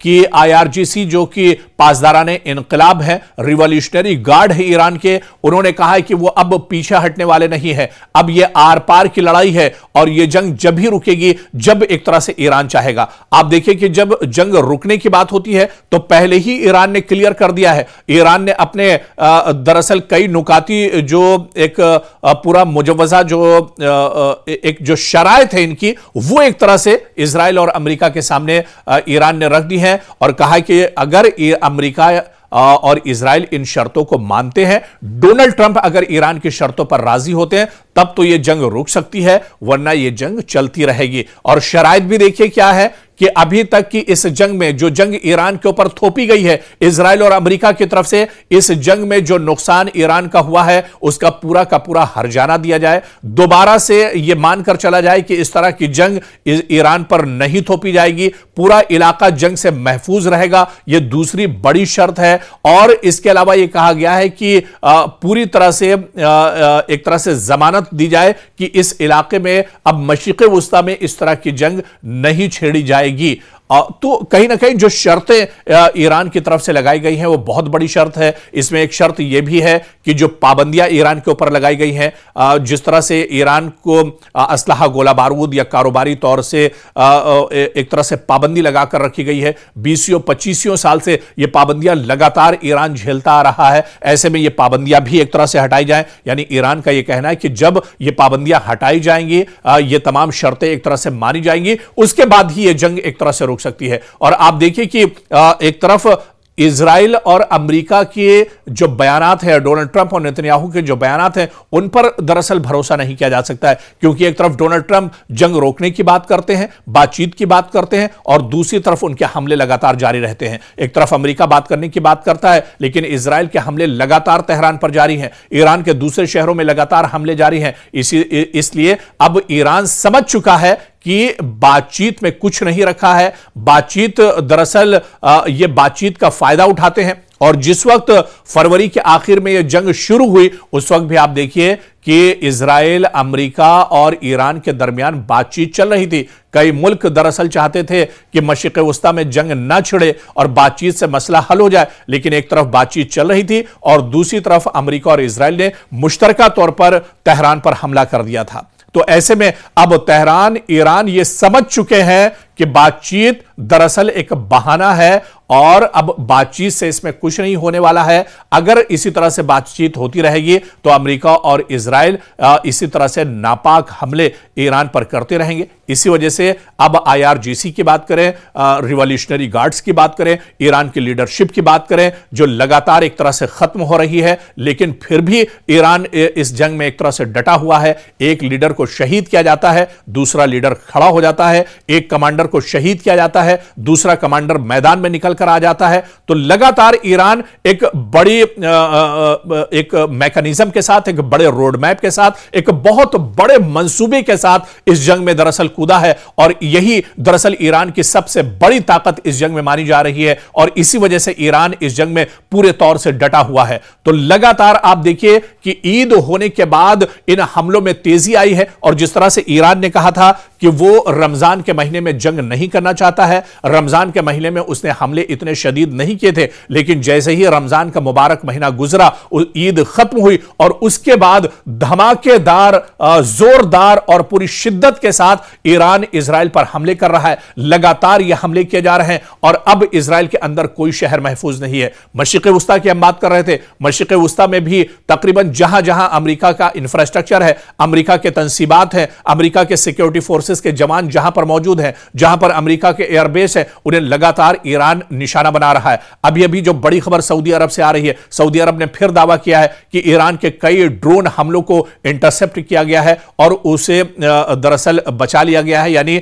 कि आईआरजीसी जो कि पासदाराने इनकलाब है, रिवॉल्यूशनरी गार्ड है ईरान के, उन्होंने कहा है कि वो अब पीछे हटने वाले नहीं है। अब ये आर पार की लड़ाई है और ये जंग जब भी रुकेगी जब एक तरह से ईरान चाहेगा। आप देखिए कि जब जंग रुकने की बात होती है तो पहले ही ईरान ने क्लियर कर दिया है। ईरान ने अपने दरअसल कई नुकाती जो एक पूरा मुजवजा जो एक जो शराइत है इनकी, वो एक तरह से इजराइल और अमेरिका के सामने ईरान ने रख दी है और कहा कि अगर अमेरिका और इजराइल इन शर्तों को मानते हैं, डोनाल्ड ट्रंप अगर ईरान की शर्तों पर राजी होते हैं, तब तो यह जंग रुक सकती है, वरना यह जंग चलती रहेगी। और शराइत भी देखिए क्या है कि अभी तक की इस जंग में जो जंग ईरान के ऊपर थोपी गई है इजराइल और अमेरिका की तरफ से, इस जंग में जो नुकसान ईरान का हुआ है उसका पूरा हर्जाना दिया जाए, दोबारा से यह मानकर चला जाए कि इस तरह की जंग ईरान पर नहीं थोपी जाएगी, पूरा इलाका जंग से महफूज रहेगा, यह दूसरी बड़ी शर्त है। और इसके अलावा यह कहा गया है कि पूरी तरह से एक तरह से जमानत दी जाए कि इस इलाके में अब मशरिक़ वुस्ता में इस तरह की जंग नहीं छेड़ी जाएगी। तो कहीं ना कहीं जो शर्तें ईरान की तरफ से लगाई गई हैं वो बहुत बड़ी शर्त है। इसमें एक शर्त यह भी है कि जो पाबंदियां ईरान के ऊपर लगाई गई हैं, जिस तरह से ईरान को असलहा, गोला बारूद या कारोबारी तौर से एक तरह से पाबंदी लगाकर रखी गई है, 20-25 साल से ये पाबंदियां लगातार ईरान झेलता आ रहा है। ऐसे में ये पाबंदियां भी एक तरह से हटाई जाएं, यानी ईरान का ये कहना है कि जब ये पाबंदियां हटाई जाएंगी, ये तमाम शर्तें एक तरह से मानी जाएंगी, उसके बाद ही ये जंग एक तरह से रुक सकती है। और आप देखिए कि एक तरफ इजराइल और अमेरिका के जो बयानात हैं, डोनाल्ड ट्रंप और नेतन्याहू के जो बयानात हैं, उन पर दरअसल भरोसा नहीं किया जा सकता है, क्योंकि एक तरफ डोनाल्ड ट्रंप जंग रोकने की बात करते हैं, बातचीत की बात करते हैं, और दूसरी तरफ उनके हमले लगातार जारी रहते हैं। एक तरफ अमेरिका बात करने की बात करता है, लेकिन इजराइल के हमले लगातार तेहरान पर जारी हैं, ईरान के दूसरे शहरों में लगातार हमले जारी हैं। इसलिए अब ईरान समझ चुका है कि बातचीत में कुछ नहीं रखा है। बातचीत दरअसल ये बातचीत का फायदा उठाते हैं, और जिस वक्त फरवरी के आखिर में यह जंग शुरू हुई, उस वक्त भी आप देखिए कि इजराइल, अमेरिका और ईरान के दरमियान बातचीत चल रही थी। कई मुल्क दरअसल चाहते थे कि मशरिक़ वुस्ता में जंग न छिड़े और बातचीत से मसला हल हो जाए, लेकिन एक तरफ बातचीत चल रही थी और दूसरी तरफ अमेरिका और इजराइल ने मुश्तरका तौर पर तेहरान पर हमला कर दिया था। तो ऐसे में अब तेहरान, ईरान ये समझ चुके हैं कि बातचीत दरअसल एक बहाना है और अब बातचीत से इसमें कुछ नहीं होने वाला है। अगर इसी तरह से बातचीत होती रहेगी तो अमेरिका और इजराइल इसी तरह से नापाक हमले ईरान पर करते रहेंगे। इसी वजह से अब आईआरजीसी की बात करें, रिवॉल्यूशनरी गार्ड्स की बात करें, ईरान की लीडरशिप की बात करें, जो लगातार एक तरह से खत्म हो रही है, लेकिन फिर भी ईरान इस जंग में एक तरह से डटा हुआ है। एक लीडर को शहीद किया जाता है, दूसरा लीडर खड़ा हो जाता है, एक कमांडर को शहीद किया जाता है, दूसरा कमांडर मैदान में निकल कर आ जाता है। तो लगातार ईरान एक बड़ी एक मैकेनिज्म के साथ, एक बड़े रोड मैप के साथ, एक बहुत बड़े मंसूबे के साथ इस जंग में दरअसल कूदा है, और यही दरअसल ईरान की सबसे बड़ी ताकत इस जंग में मानी जा रही है, और इसी वजह से ईरान इस जंग में पूरे तौर से डटा हुआ है। तो लगातार आप देखिए कि ईद होने के बाद इन हमलों में तेजी आई है, और जिस तरह से ईरान ने कहा था कि वो रमजान के महीने में जंग नहीं करना चाहता है, रमजान के महीने में उसने हमले इतने शदीद नहीं किए थे, लेकिन जैसे ही रमजान का मुबारक महीना गुजरा, ईद खत्म हुई और उसके बाद धमाकेदार, जोरदार और पूरी शिद्दत के साथ ईरान इजराइल पर हमले कर रहा है। लगातार ये हमले किए जा रहे हैं और अब इजराइल के अंदर कोई शहर महफूज नहीं है। मशरिक़ वुस्ता की हम बात कर रहे थे, मशरिक़ वुस्ता में भी तकरीबन जहां जहां अमेरिका का इंफ्रास्ट्रक्चर है, अमेरिका के तंसीबात हैं, अमेरिका के सिक्योरिटी फोर्सेस के जवान जहां पर मौजूद हैं, जहां पर अमेरिका के एयरबेस है, उन्हें लगातार ईरान निशाना बना रहा है। अभी अभी जो बड़ी खबर सऊदी अरब से आ रही है, सऊदी अरब ने फिर दावा किया है कि ईरान के कई ड्रोन हमलों को इंटरसेप्ट किया गया है और उसे दरअसल बचा लिया गया है, यानी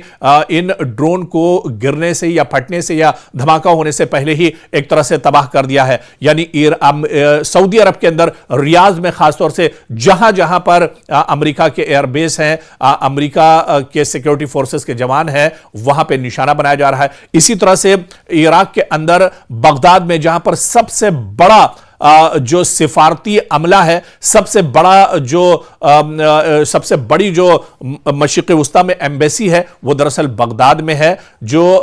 इन ड्रोन को गिरने से या फटने से या धमाका होने से पहले ही एक तरह से तबाह कर दिया है। यानी सऊदी अरब के अंदर रियाद में खासतौर से जहां जहां पर अमेरिका के एयरबेस हैं, अमेरिका के सिक्योरिटी फोर्सेस के जवान हैं, वहां पे निशाना बनाया जा रहा है। इसी तरह से इराक के अंदर बगदाद में जहां पर सबसे बड़ा जो सिफारती अमला है, सबसे बड़ी जो मशरिक़ वस्ता में एम्बेसी है वो दरअसल बगदाद में है, जो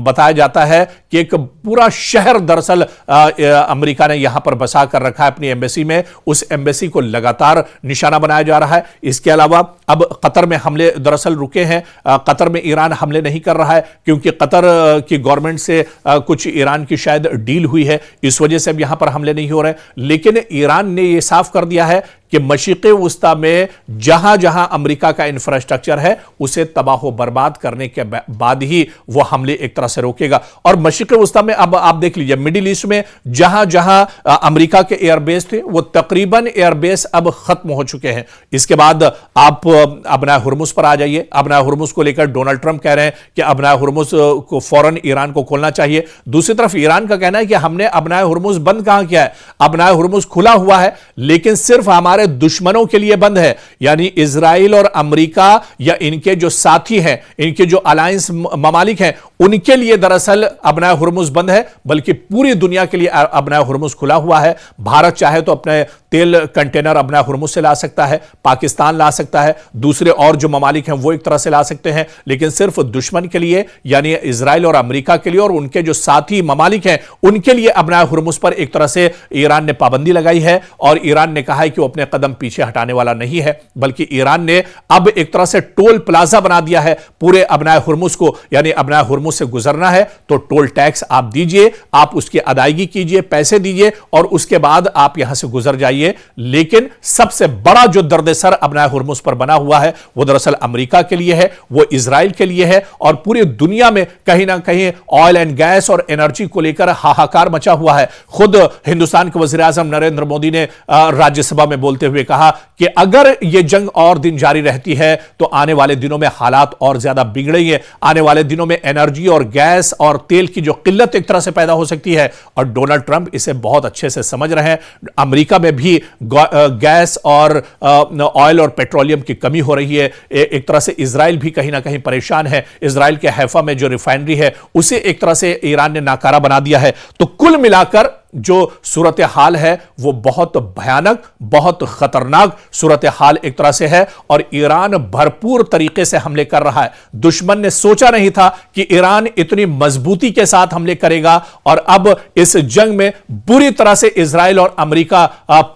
बताया जाता है कि एक पूरा शहर दरअसल अमेरिका ने यहां पर बसा कर रखा है अपनी एम्बेसी में। उस एम्बेसी को लगातार निशाना बनाया जा रहा है। इसके अलावा अब कतर में हमले दरअसल रुके हैं। कतर में ईरान हमले नहीं कर रहा है क्योंकि कतर की गवर्नमेंट से कुछ ईरान की शायद डील हुई है, इस वजह से अब यहां पर हमले नहीं हो रहे। लेकिन ईरान ने यह साफ कर दिया है कि मशरिक़ वस्ता में जहां जहां अमेरिका का इंफ्रास्ट्रक्चर है उसे तबाह बर्बाद करने के बाद ही वह हमले एक तरह से रोकेगा। और मशरिक़ वस्ता में अब आप देख लीजिए, मिडिल ईस्ट में जहां जहां अमेरिका के एयरबेस थे वो तकरीबन एयरबेस अब खत्म हो चुके हैं। इसके बाद आप अबना हुर्मुज़ पर आ जाइए। अबना हुर्मुज़ को लेकर डोनाल्ड ट्रंप कह रहे हैं कि अबना हुर्मुज़ को फौरन ईरान को खोलना चाहिए। दूसरी तरफ ईरान का कहना है कि हमने अबना हुर्मुज़ बंद कहां किया है, अबना हुर्मुज़ खुला हुआ है लेकिन सिर्फ हमारे दुश्मनों के लिए बंद है, यानी इजराइल और अमेरिका या इनके जो साथी हैं, इनके जो अलायंस ममालिक हैं, उनके लिए दरअसल अबना हुर्मुज़ बंद है, बल्कि पूरी दुनिया के लिए अबना हुर्मुज़ खुला हुआ है। भारत चाहे तो अपने तेल कंटेनर अबना हुर्मुज़ से ला सकता है, पाकिस्तान ला सकता है, दूसरे और जो ममालिक हैं वो एक तरह से ला सकते हैं, लेकिन सिर्फ दुश्मन के लिए यानी इजराइल और अमेरिका के लिए और उनके जो साथी ममालिक हैं उनके लिए अबना हुर्मुज़ पर एक तरह से ईरान ने पाबंदी लगाई है। और ईरान ने कहा है कि वो अपने कदम पीछे हटाने वाला नहीं है, बल्कि ईरान ने अब एक तरह से टोल प्लाजा बना दिया है पूरे अबना हुर्मुज़ को, यानी अबना हुर्मुज़ से गुजरना है तो टोल टैक्स आप दीजिए, आप उसकी अदायगी कीजिए, पैसे दीजिए और उसके बाद आप यहां से गुजर जाइए। लेकिन सबसे बड़ा जो दर्द-ए-सर अबना हुर्मुज़ पर बना हुआ है वो दरअसल अमेरिका के लिए है, वो इजराइल के लिए है और पूरी दुनिया में कहीं ना कहीं ऑयल एंड गैस और एनर्जी को लेकर हाहाकार मचा हुआ है। खुद हिंदुस्तान के वज़ीर-ए-आज़म नरेंद्र मोदी ने राज्यसभा में बोलते हुए कहा कि अगर यह जंग और दिन जारी रहती है तो आने वाले दिनों में हालात और ज्यादा बिगड़ेंगे, आने वाले दिनों में एनर्जी और गैस और तेल की जो किल्लत एक तरह से पैदा हो सकती है। और डोनाल्ड ट्रंप इसे बहुत अच्छे से समझ रहे हैं। अमेरिका में भी गैस और ऑयल और पेट्रोलियम की कमी हो रही है। एक तरह से इजराइल भी कहीं ना कहीं परेशान है। इजराइल के हैफा में जो रिफाइनरी है उसे एक तरह से ईरान ने नाकारा बना दिया है। तो कुल मिलाकर जो सूरत हाल है वो बहुत भयानक, बहुत खतरनाक सूरत हाल एक तरह से है और ईरान भरपूर तरीके से हमले कर रहा है। दुश्मन ने सोचा नहीं था कि ईरान इतनी मजबूती के साथ हमले करेगा और अब इस जंग में बुरी तरह से इजराइल और अमेरिका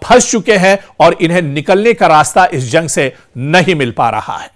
फंस चुके हैं और इन्हें निकलने का रास्ता इस जंग से नहीं मिल पा रहा है।